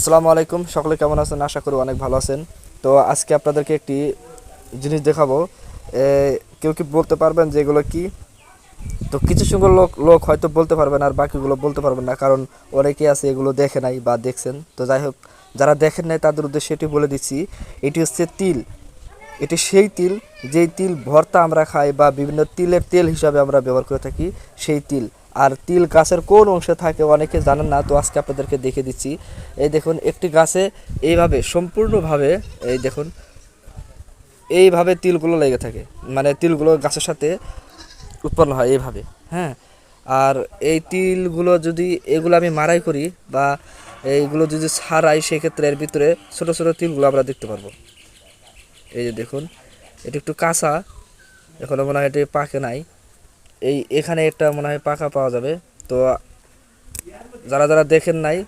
আসসালামু আলাইকুম, সকলে কেমন আছেন? আশা করি অনেক ভালো আছেন। তো আজকে আপনাদেরকে একটি জিনিস দেখাবো। এ, কেউ কি বলতে পারবেন যে এগুলো কি? তো কিছু সংখ্যক লোক লোক হয়তো বলতে পারবেন, আর বাকিগুলো বলতে পারবেন না, কারণ অনেকে আছে এগুলো দেখে নাই বা দেখছেন। তো যাই হোক, যারা দেখেন নাই তাদের উদ্দেশ্যে এটি বলে দিচ্ছি। এটি হচ্ছে তিল। এটি সেই তিল, যেই তিল ভর্তা আমরা খাই বা বিভিন্ন তিলের তেল হিসাবে আমরা ব্যবহার করে থাকি, সেই তিল। আর তিল গাছের কোন অংশে থাকে অনেকে জানেন না, তো আজকে আপনাদেরকে দেখে দিচ্ছি। এই দেখুন, একটি গাছে এইভাবে সম্পূর্ণভাবে, এই দেখুন, এইভাবে তিলগুলো লেগে থাকে। মানে তিলগুলো গাছের সাথে উৎপন্ন হয় এইভাবে। হ্যাঁ, আর এই তিলগুলো যদি এগুলো আমি মাড়াই করি বা এইগুলো যদি ছাড়াই, সেক্ষেত্রে এর ভিতরে ছোট ছোট তিলগুলো আমরা দেখতে পারবো। এই যে দেখুন, এটা একটু কাঁচা, এখনো মনে হয় এটি পাকে নাই। এখানে একটা মনে হয় পাকা পাওয়া যাবে। তো যারা যারা দেখেন নাই